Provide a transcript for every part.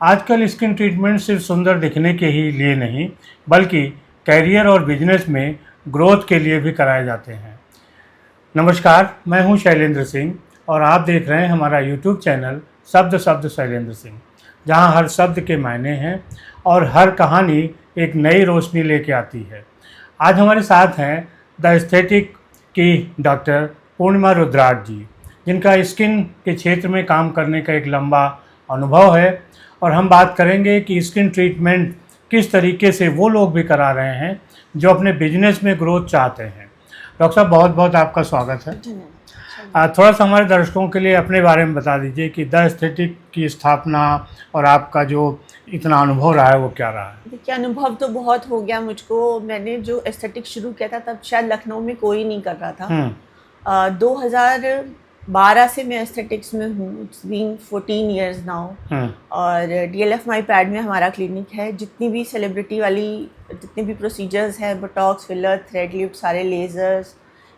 आजकल skin treatment सिर्फ सुंदर दिखने के ही लिए नहीं, बल्कि कैरियर और बिजनेस में ग्रोथ के लिए भी कराए जाते हैं। नमस्कार, मैं हूं शैलेंद्र सिंह और आप देख रहे हैं हमारा यूट्यूब चैनल शब्द शब्द शैलेंद्र सिंह, जहां हर शब्द के मायने हैं और हर कहानी एक नई रोशनी लेके आती है। आज हमारे साथ हैं द एस्थेटिक की डॉक्टर पूर्णिमा रुद्राक्ष जी, जिनका स्किन के क्षेत्र में काम करने का एक लंबा अनुभव है और हम बात करेंगे कि स्किन ट्रीटमेंट किस तरीके से वो लोग भी करा रहे हैं जो अपने बिजनेस में ग्रोथ चाहते हैं। डॉक्टर साहब, बहुत बहुत आपका स्वागत है। थोड़ा सा हमारे दर्शकों के लिए अपने बारे में बता दीजिए कि द एस्थेटिक की स्थापना और आपका जो इतना अनुभव रहा है वो क्या रहा है। देखिए, अनुभव तो बहुत हो गया मुझको। मैंने जो एस्थेटिक शुरू किया था तब शायद लखनऊ में कोई नहीं कर रहा था। 2012 से मैं एस्थेटिक्स में हूँ। It's been 14 years now. और DLF माई पैड में हमारा क्लिनिक है। जितनी भी सेलिब्रिटी वाली जितने भी प्रोसीजर्स हैं, बोटॉक्स, फिलर, थ्रेड लिफ्ट, सारे lasers,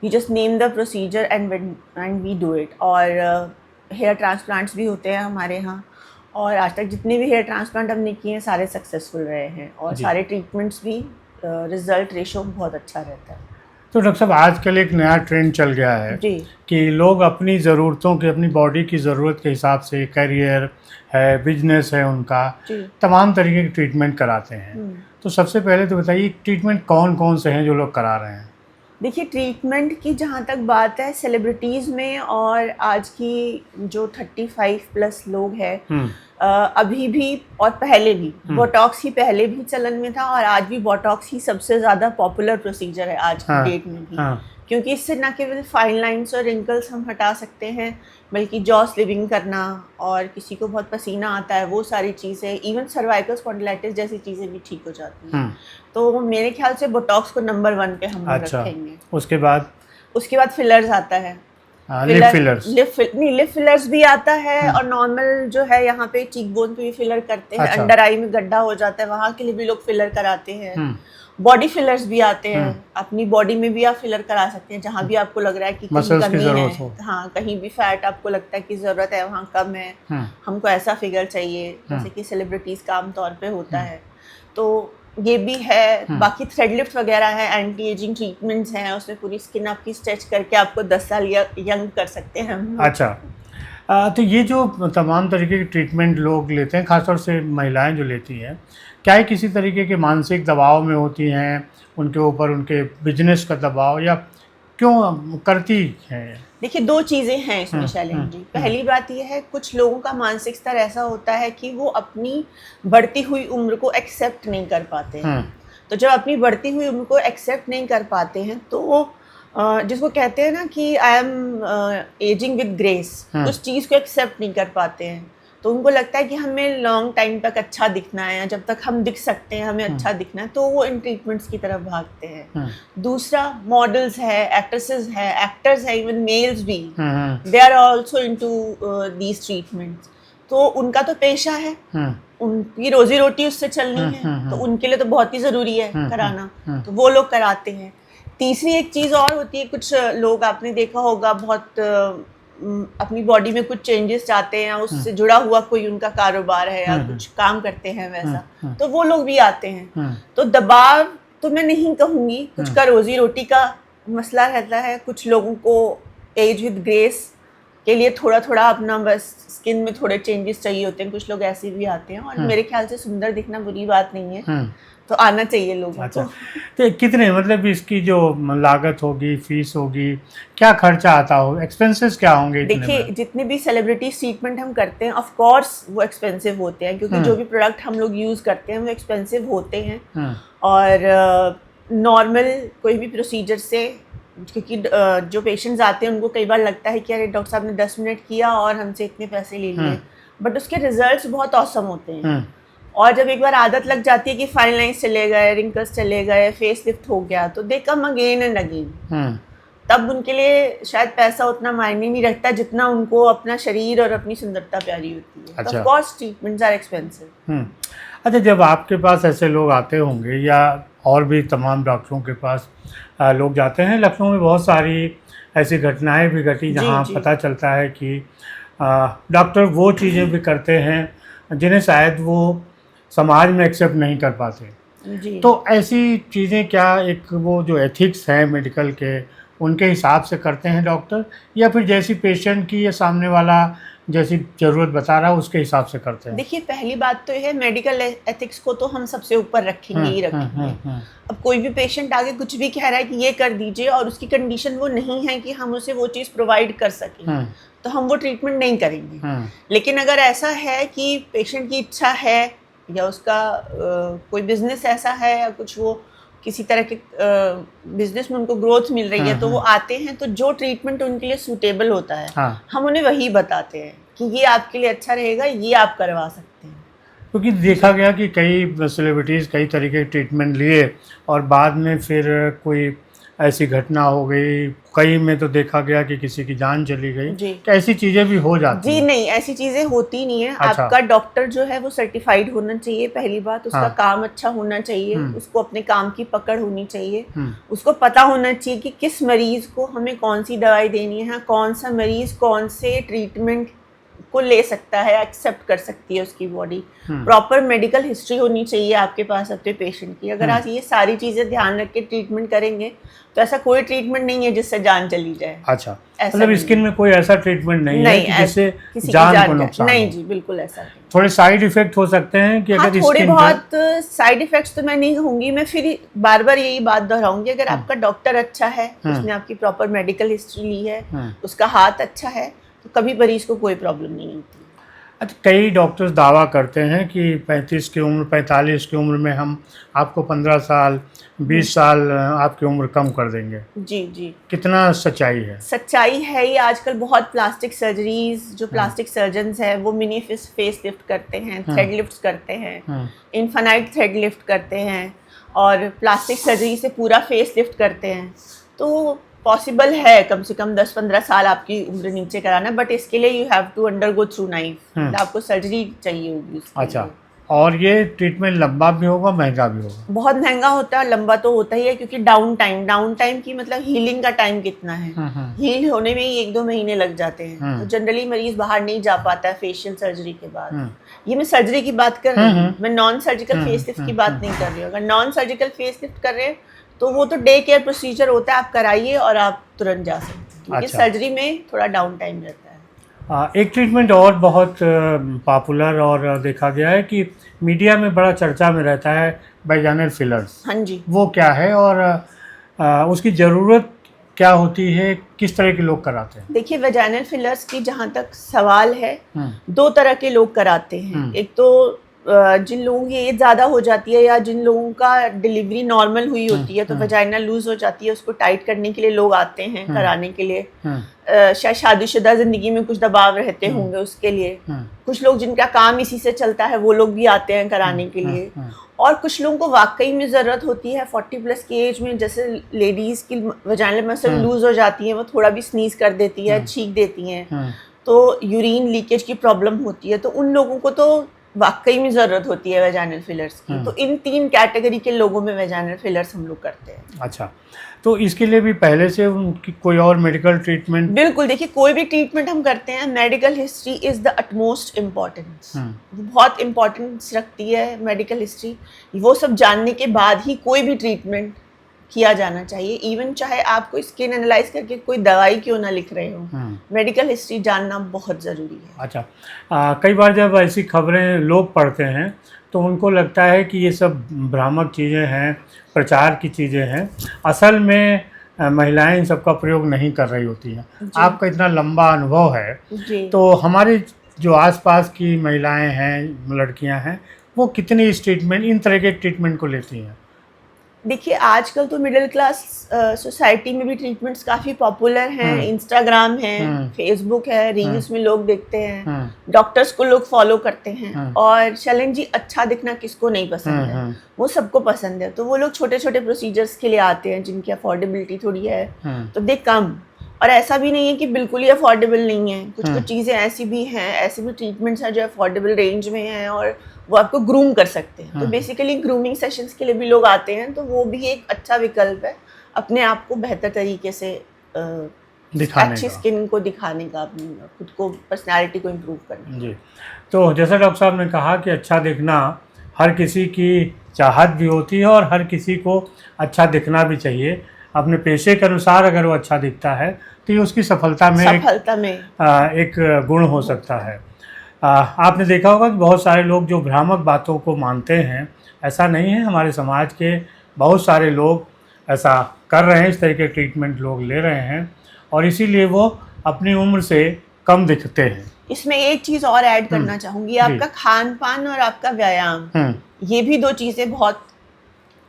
you just name the procedure and we do it. और हेयर ट्रांसप्लांट्स भी होते हैं हमारे यहाँ। और आज तक जितने भी हेयर ट्रांसप्लांट हमने किए हैं सारे सक्सेसफुल रहे हैं और सारे ट्रीटमेंट्स भी रिजल्ट रेशो बहुत अच्छा रहता है। तो डॉक्टर साहब, आजकल एक नया ट्रेंड चल गया है कि लोग अपनी ज़रूरतों के, अपनी बॉडी की ज़रूरत के हिसाब से कैरियर है, बिजनेस है उनका, तमाम तरीके के ट्रीटमेंट कराते हैं। तो सबसे पहले तो बताइए, ट्रीटमेंट कौन कौन से हैं जो लोग करा रहे हैं? देखिए, ट्रीटमेंट की जहाँ तक बात है सेलिब्रिटीज़ में और आज की जो 35+ लोग हैं, अभी भी और पहले भी बोटॉक्स ही पहले भी चलन में था और आज भी बोटॉक्स ही सबसे ज़्यादा पॉपुलर प्रोसीजर है आज की डेट में भी। क्योंकि इससे न केवल फाइन लाइंस और रिंकल्स हम हटा सकते हैं, बल्कि जॉ स्लिविंग करना और किसी को बहुत पसीना आता है वो सारी चीज़ें, इवन सर्वाइकल स्पॉन्डिलाइटिस जैसी चीज़ें भी ठीक हो जाती हैं। तो मेरे ख्याल से बोटॉक्स को नंबर 1 पे हम रखेंगे। उसके बाद फिलर्स आता है। लिप फिलर्स भी आता है और नॉर्मल जो है यहाँ पे चीक बोन पे भी फिलर करते हैं। अंडर आई में गड्ढा हो जाता है, वहाँ के लिए भी लोग फिलर कराते हैं। बॉडी फिलर्स भी आते हैं। अपनी बॉडी में भी आप फिलर करा सकते हैं जहाँ भी आपको लग रहा है कि कहीं कमी है। हाँ, कहीं भी फैट आपको लगता है कि ज़रूरत है, वहाँ कम है, हमको ऐसा फिगर चाहिए, जैसे कि सेलिब्रिटीज़ का आमतौर पे होता है। तो ये भी है। बाकी थ्रेड लिफ्ट वगैरह है, एंटी एजिंग ट्रीटमेंट्स हैं, उसमें पूरी स्किन आपकी स्ट्रेच करके आपको 10 साल यंग कर सकते हैं हम। अच्छा, तो ये जो तमाम तरीके के ट्रीटमेंट लोग लेते हैं, खासतौर से महिलाएं जो लेती हैं, क्या ये किसी तरीके के मानसिक दबाव में होती हैं, उनके ऊपर उनके बिजनेस का दबाव, या क्यों करती हैं? देखिए, 2 चीज़ें हैं इसमें शैलेंद्र जी। पहली बात यह है, कुछ लोगों का मानसिक स्तर ऐसा होता है कि वो अपनी बढ़ती हुई उम्र को एक्सेप्ट नहीं कर पाते हैं। तो जब अपनी बढ़ती हुई उम्र को एक्सेप्ट नहीं कर पाते हैं तो वो जिसको कहते हैं ना कि I am ageing with grace, उस चीज़ को एक्सेप्ट नहीं कर पाते हैं। तो उनको लगता है कि हमें लॉन्ग टाइम तक अच्छा दिखना है, जब तक हम दिख सकते हैं हमें अच्छा दिखना है, तो वो इन ट्रीटमेंट्स की तरफ भागते हैं। दूसरा, मॉडल्स है, एक्ट्रेसेस है, एक्टर्स है, इवन मेल्स भी, they are also into these treatments. तो उनका तो पेशा है, उनकी रोजी रोटी उससे चलनी है, तो उनके लिए तो बहुत ही ज़रूरी है कराना, तो वो लोग कराते हैं। तीसरी एक चीज़ और होती है, कुछ लोग आपने देखा होगा बहुत अपनी बॉडी में कुछ चेंजेस चाहते हैं, उससे जुड़ा हुआ कोई उनका कारोबार है या कुछ काम करते हैं वैसा, तो वो लोग भी आते हैं। तो दबाव तो मैं नहीं कहूँगी, कुछ का रोजी रोटी का मसला रहता है, कुछ लोगों को एज विद ग्रेस के लिए थोड़ा थोड़ा अपना बस स्किन में थोड़े चेंजेस चाहिए होते हैं, कुछ लोग ऐसे भी आते हैं। और मेरे ख्याल से सुंदर दिखना बुरी बात नहीं है, तो आना चाहिए लोगों को। तो कितने, मतलब इसकी जो लागत होगी, फीस होगी, क्या खर्चा आता हो, एक्सपेंसेस क्या होंगे? देखिए, जितने भी सेलिब्रिटी ट्रीटमेंट हम करते हैं, ऑफ कोर्स वो एक्सपेंसिव होते हैं, क्योंकि जो भी प्रोडक्ट हम लोग यूज़ करते हैं वो एक्सपेंसिव होते हैं। और नॉर्मल कोई भी प्रोसीजर से, क्योंकि जो पेशेंट्स आते हैं उनको कई बार लगता है कि अरे डॉक्टर साहब ने 10 मिनट किया और हमसे इतने पैसे ले लिए, बट उसके रिजल्ट्स बहुत ऑसम होते हैं। और जब एक बार आदत लग जाती है कि फाइन लाइंस चले गए, रिंकल्स चले गए, फेस लिफ्ट हो गया, तो दे कम अगेन एंड अगेन। तब उनके लिए शायद पैसा उतना मायने नहीं रखता जितना उनको अपना शरीर और अपनी सुंदरता प्यारी होती है। अच्छा। Of course treatments are expensive. अच्छा, जब आपके पास ऐसे लोग आते होंगे या और भी तमाम डॉक्टरों के पास लोग जाते हैं, लखनऊ में बहुत सारी ऐसी घटनाएं भी घटी जहां पता चलता है कि डॉक्टर वो चीज़ें भी करते हैं जिन्हें शायद वो समाज में एक्सेप्ट नहीं कर पाते। जी। तो ऐसी चीज़ें क्या एक वो जो एथिक्स है मेडिकल के, उनके हिसाब से करते हैं डॉक्टर, या फिर जैसी पेशेंट की या सामने वाला जैसी ज़रूरत बता रहा है उसके हिसाब से करते हैं? देखिए, पहली बात तो ये है, मेडिकल एथिक्स को तो हम सबसे ऊपर रखेंगे ही रखेंगे। अब कोई भी पेशेंट आगे कुछ भी कह रहा है कि ये कर दीजिए और उसकी कंडीशन वो नहीं है कि हम उसे वो चीज़ प्रोवाइड कर सकें, तो हम वो ट्रीटमेंट नहीं करेंगे। लेकिन अगर ऐसा है कि पेशेंट की इच्छा है या उसका कोई बिजनेस ऐसा है या कुछ वो किसी तरह के बिजनेस में उनको ग्रोथ मिल रही है, तो वो आते हैं, तो जो ट्रीटमेंट उनके लिए सूटेबल होता है हम उन्हें वही बताते हैं कि ये आपके लिए अच्छा रहेगा, ये आप करवा सकते हैं। क्योंकि देखा गया कि कई सेलिब्रिटीज़ कई तरीके के ट्रीटमेंट लिए और बाद में फिर कोई ऐसी घटना हो गई, कई में तो देखा गया कि किसी की जान चली गई। तो ऐसी चीज़ें भी हो जाती हैं? जी नहीं, ऐसी चीज़ें होती नहीं है। अच्छा। आपका डॉक्टर जो है वो सर्टिफाइड होना चाहिए, पहली बात। उसका काम अच्छा होना चाहिए, उसको अपने काम की पकड़ होनी चाहिए, उसको पता होना चाहिए कि किस मरीज को हमें कौन सी दवाई देनी है, कौन सा मरीज कौन से ट्रीटमेंट को ले सकता है, एक्सेप्ट कर सकती है उसकी बॉडी। प्रॉपर मेडिकल हिस्ट्री होनी चाहिए आपके पास अपने पेशेंट की। अगर आप ये सारी चीज़ें ध्यान रख के ट्रीटमेंट करेंगे तो ऐसा कोई ट्रीटमेंट नहीं है जिससे जान चली जाए। अच्छा, मतलब स्किन में कोई ऐसा ट्रीटमेंट नहीं है कि जिससे जान को नुकसान? नहीं जी, बिल्कुल ऐसा नहीं। थोड़े साइड इफेक्ट हो सकते हैं कि अगर थोड़े बहुत साइड इफेक्ट्स तो मैं नहीं कहूँगी, मैं फिर बार बार यही बात दोहराऊंगी, अगर आपका डॉक्टर अच्छा है, उसने आपकी प्रॉपर मेडिकल हिस्ट्री ली है, उसका हाथ अच्छा है, तो कभी मरीज को कोई प्रॉब्लम नहीं होती। अच्छा, कई डॉक्टर्स दावा करते हैं कि 35 की उम्र 45 की उम्र में हम आपको 15 साल 20 साल आपकी उम्र कम कर देंगे। जी जी। कितना सच्चाई है? सच्चाई है ही। आजकल बहुत प्लास्टिक सर्जरीज, जो प्लास्टिक सर्जन्स हैं वो मिनी फेस लिफ्ट करते हैं, थ्रेड लिफ्ट करते हैं, इनफाइनाइट थ्रेड लिफ्ट करते हैं और प्लास्टिक सर्जरी से पूरा फेस लिफ्ट करते हैं। तो पॉसिबल है कम से कम 10-15 साल आपकी उम्र नीचे कराना, बट इसके लिए you have to undergo through knife, आपको सर्जरी चाहिए होगी। अच्छा, और ये ट्रीटमेंट लंबा भी होगा, महंगा भी होगा? बहुत महंगा होता है, लंबा तो होता ही है, क्योंकि डाउन टाइम की मतलब हीलिंग का टाइम कितना है, हील होने में ही 1-2 महीने लग जाते हैं। तो जनरली मरीज बाहर नहीं जा पाता है फेशियल सर्जरी के बाद। ये मैं सर्जरी की बात कर रही हूँ, मैं नॉन सर्जिकल फेस लिफ्ट की बात नहीं कर रही हूँ। अगर नॉन सर्जिकल फेस लिफ्ट कर रहे हैं तो वो तो डे केयर प्रोसीजर होता है, आप कराइए और आप तुरंत जा सकते हैं, क्योंकि सर्जरी में थोड़ा डाउन टाइम रहता है। एक ट्रीटमेंट और बहुत पॉपुलर और देखा गया है कि मीडिया में बड़ा चर्चा में रहता है, वैजाइनल फिलर्स। हाँ जी। वो क्या है और उसकी ज़रूरत क्या होती है, किस तरह के लोग कराते हैं? देखिए, वैजाइनल फिलर्स की जहाँ तक सवाल है, 2 तरह के लोग कराते हैं। एक तो जिन लोगों की एज ज़्यादा हो जाती है या जिन लोगों का डिलीवरी नॉर्मल हुई होती है, तो वजाइना लूज हो जाती है, उसको टाइट करने के लिए लोग आते हैं कराने के लिए। शायद शादीशुदा जिंदगी में कुछ दबाव रहते होंगे उसके लिए। कुछ लोग जिनका काम इसी से चलता है वो लोग भी आते हैं कराने के लिए। और कुछ लोगों को वाकई में ज़रूरत होती है 40+ की एज में, जैसे लेडीज़ की वजाइनल मसल लूज हो जाती है, वो थोड़ा भी स्नीज कर देती है, छींक देती हैं, तो यूरिन लीकेज की प्रॉब्लम होती है, तो उन लोगों को तो वाकई में ज़रूरत होती है वैजाइनल फिलर्स की। तो इन 3 कैटेगरी के लोगों में वैजाइनल फिलर्स हम लोग करते हैं। अच्छा, तो इसके लिए भी पहले से उनकी कोई और मेडिकल ट्रीटमेंट? बिल्कुल, देखिए कोई भी ट्रीटमेंट हम करते हैं, medical history is the utmost importance. बहुत इम्पॉर्टेंस रखती है मेडिकल हिस्ट्री। वो सब जानने के बाद ही कोई भी ट्रीटमेंट किया जाना चाहिए। इवन चाहे आप कोई स्किन एनालाइज करके कोई दवाई क्यों ना लिख रहे हो, मेडिकल हिस्ट्री जानना बहुत ज़रूरी है। अच्छा, कई बार जब ऐसी खबरें लोग पढ़ते हैं तो उनको लगता है कि ये सब भ्रामक चीज़ें हैं, प्रचार की चीज़ें हैं, असल में महिलाएं इन सब का प्रयोग नहीं कर रही होती हैं। आपका इतना लंबा अनुभव है, तो हमारे जो आसपास की महिलाएं हैं, लड़कियां हैं, वो कितनी इस ट्रीटमेंट, इन तरह के ट्रीटमेंट को लेती हैं? देखिए, आजकल तो मिडिल क्लास सोसाइटी में भी ट्रीटमेंट्स काफ़ी पॉपुलर हैं। इंस्टाग्राम है, फेसबुक है, रील्स में लोग देखते हैं, डॉक्टर्स को लोग फॉलो करते हैं। और शैलेन जी, अच्छा दिखना किसको नहीं पसंद है, वो सबको पसंद है। तो वो लोग छोटे छोटे प्रोसीजर्स के लिए आते हैं जिनकी अफोर्डेबिलिटी थोड़ी है, तो दे कम। और ऐसा भी नहीं है कि बिल्कुल ही अफोर्डेबल नहीं है, कुछ कुछ चीज़ें ऐसी भी हैं, ऐसे भी ट्रीटमेंट्स हैं जो अफोर्डेबल रेंज में हैं और वो आपको ग्रूम कर सकते हैं। तो बेसिकली ग्रूमिंग सेशंस के लिए भी लोग आते हैं, तो वो भी एक अच्छा विकल्प है अपने आप को बेहतर तरीके से दिखाने अच्छी का, स्किन को दिखाने का, अपनी खुद को, पर्सनालिटी को इम्प्रूव करने। जी। तो जैसा डॉक्टर साहब ने कहा कि अच्छा दिखना हर किसी की चाहत भी होती है और हर किसी को अच्छा दिखना भी चाहिए। अपने पेशे के अनुसार अगर वो अच्छा दिखता है तो ये उसकी सफलता में एक गुण हो सकता है। आपने देखा होगा कि बहुत सारे लोग जो भ्रामक बातों को मानते हैं, ऐसा नहीं है, हमारे समाज के बहुत सारे लोग ऐसा कर रहे हैं, इस तरह के ट्रीटमेंट लोग ले रहे हैं और इसीलिए वो अपनी उम्र से कम दिखते हैं। इसमें एक चीज़ और ऐड करना चाहूँगी, आपका खान पान और आपका व्यायाम, ये भी दो चीज़ें बहुत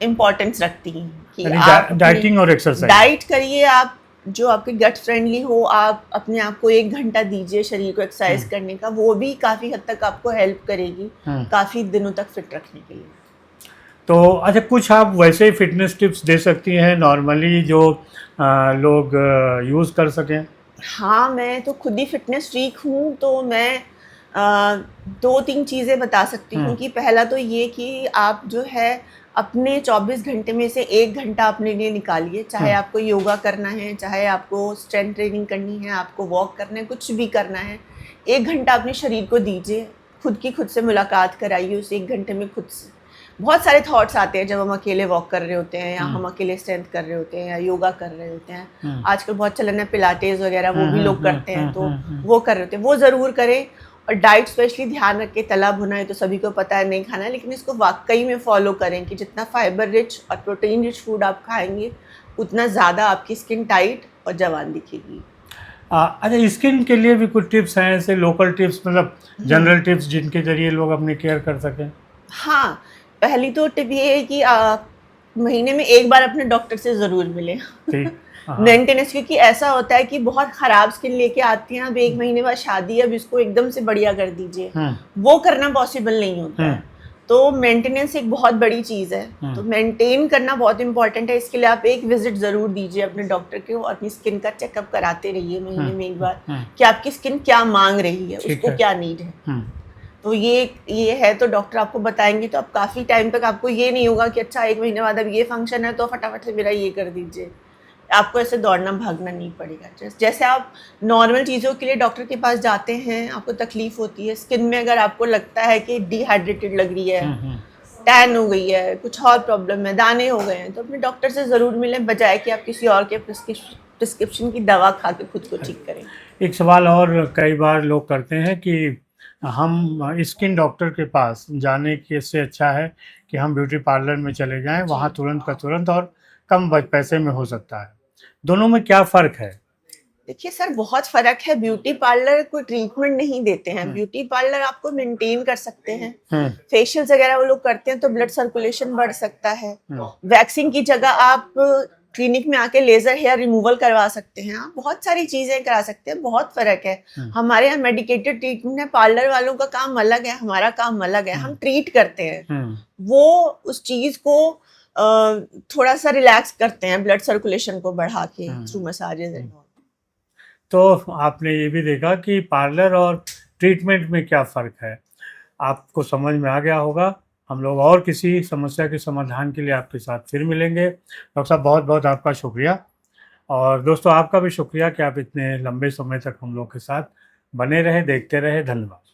इम्पोर्टेंस रखती हैं कि आप डाइटिंग और एक्सरसाइज। डाइट करिए आप जो आपके गट फ्रेंडली हो, आप अपने आप को 1 घंटा दीजिए शरीर को एक्सरसाइज करने का, वो भी काफ़ी हद तक आपको हेल्प करेगी काफ़ी दिनों तक फिट रखने के लिए। तो अच्छा, कुछ आप वैसे फिटनेस टिप्स दे सकती हैं नॉर्मली जो लोग यूज़ कर सकें? हाँ, मैं तो खुद ही फिटनेस फ्रीक हूँ, तो मैं 2-3 चीज़ें बता सकती हूँ कि पहला तो ये कि आप जो है अपने 24 घंटे में से 1 घंटा अपने लिए निकालिए, चाहे आपको योगा करना है, चाहे आपको स्ट्रेंथ ट्रेनिंग करनी है, आपको वॉक करना है, कुछ भी करना है, 1 घंटा अपने शरीर को दीजिए, खुद से मुलाकात कराइए उस 1 घंटे में खुद से। बहुत सारे थॉट्स आते हैं जब हम अकेले वॉक कर रहे होते हैं या हम अकेले स्ट्रेंथ कर रहे होते हैं या योगा कर रहे होते हैं। आजकल बहुत चलन है पिलाटेस वगैरह, वो भी लोग करते हैं, तो वो कर रहे होते हैं, वो ज़रूर करें। और डाइट स्पेशली ध्यान रख के, तला भुना है तो सभी को पता है नहीं खाना है, लेकिन इसको वाकई में फॉलो करें कि जितना फाइबर रिच और प्रोटीन रिच फूड आप खाएंगे उतना ज़्यादा आपकी स्किन टाइट और जवान दिखेगी। अच्छा, स्किन के लिए भी कुछ टिप्स हैं, ऐसे लोकल टिप्स, मतलब जनरल टिप्स जिनके जरिए लोग अपनी केयर कर सकें? हाँ, पहली तो टिप ये है कि महीने में 1 बार अपने डॉक्टर से ज़रूर मिलें। मेंटेनेंस, क्योंकि ऐसा होता है कि बहुत ख़राब स्किन लेके आती हैं, अब 1 महीने बाद शादी, अब इसको एकदम से बढ़िया कर दीजिए, वो करना पॉसिबल नहीं होता है। तो मेंटेनेंस एक बहुत बड़ी चीज़ है, तो मेंटेन करना बहुत इंपॉर्टेंट है। इसके लिए आप एक विजिट ज़रूर दीजिए अपने डॉक्टर के और अपनी स्किन का चेकअप कराते रहिए महीने में 1 बार कि आपकी स्किन क्या मांग रही है, उसको क्या नीड है। तो ये है, तो डॉक्टर आपको बताएंगे, तो आप काफ़ी टाइम तक आपको ये नहीं होगा कि अच्छा 1 महीने बाद अब ये फंक्शन है तो फटाफट से मेरा ये कर दीजिए। आपको ऐसे दौड़ना भागना नहीं पड़ेगा। जैसे आप नॉर्मल चीज़ों के लिए डॉक्टर के पास जाते हैं, आपको तकलीफ़ होती है स्किन में, अगर आपको लगता है कि डिहाइड्रेटेड लग रही है, टैन हो गई है, कुछ और प्रॉब्लम है, दाने हो गए हैं, तो अपने डॉक्टर से ज़रूर मिलें, बजाय कि आप किसी और के प्रिस्क्रिप्शन की दवा खा के खुद को ठीक करें। एक सवाल और कई बार लोग करते हैं कि हम स्किन डॉक्टर के पास जाने के से अच्छा है कि हम ब्यूटी पार्लर में चले जाएं, वहाँ तुरंत का तुरंत और कम पैसे में हो सकता है। दोनों में क्या फ़र्क है? देखिए सर, बहुत फ़र्क है। ब्यूटी पार्लर कोई ट्रीटमेंट नहीं देते हैं, ब्यूटी पार्लर आपको मेंटेन कर सकते हैं। फेशियल्स वगैरह वो लोग करते हैं तो ब्लड सर्कुलेशन बढ़ सकता है। वैक्सिंग की जगह आप क्लिनिक में आके लेजर हेयर रिमूवल करवा सकते हैं, आप बहुत सारी चीजें करा सकते हैं। बहुत फर्क है। हमारे यहाँ मेडिकेटेड ट्रीटमेंट है, पार्लर वालों का काम अलग है, हमारा काम अलग है। हम ट्रीट करते हैं, वो उस चीज को थोड़ा सा रिलैक्स करते हैं, ब्लड सर्कुलेशन को बढ़ा के थ्रू मसाजेस एंड ऑल। तो आपने ये भी देखा कि पार्लर और ट्रीटमेंट में क्या फ़र्क है, आपको समझ में आ गया होगा। हम लोग और किसी समस्या के समाधान के लिए आपके साथ फिर मिलेंगे। डॉक्टर साहब, बहुत बहुत आपका शुक्रिया, और दोस्तों आपका भी शुक्रिया कि आप इतने लंबे समय तक हम लोग के साथ बने रहे, देखते रहे। धन्यवाद।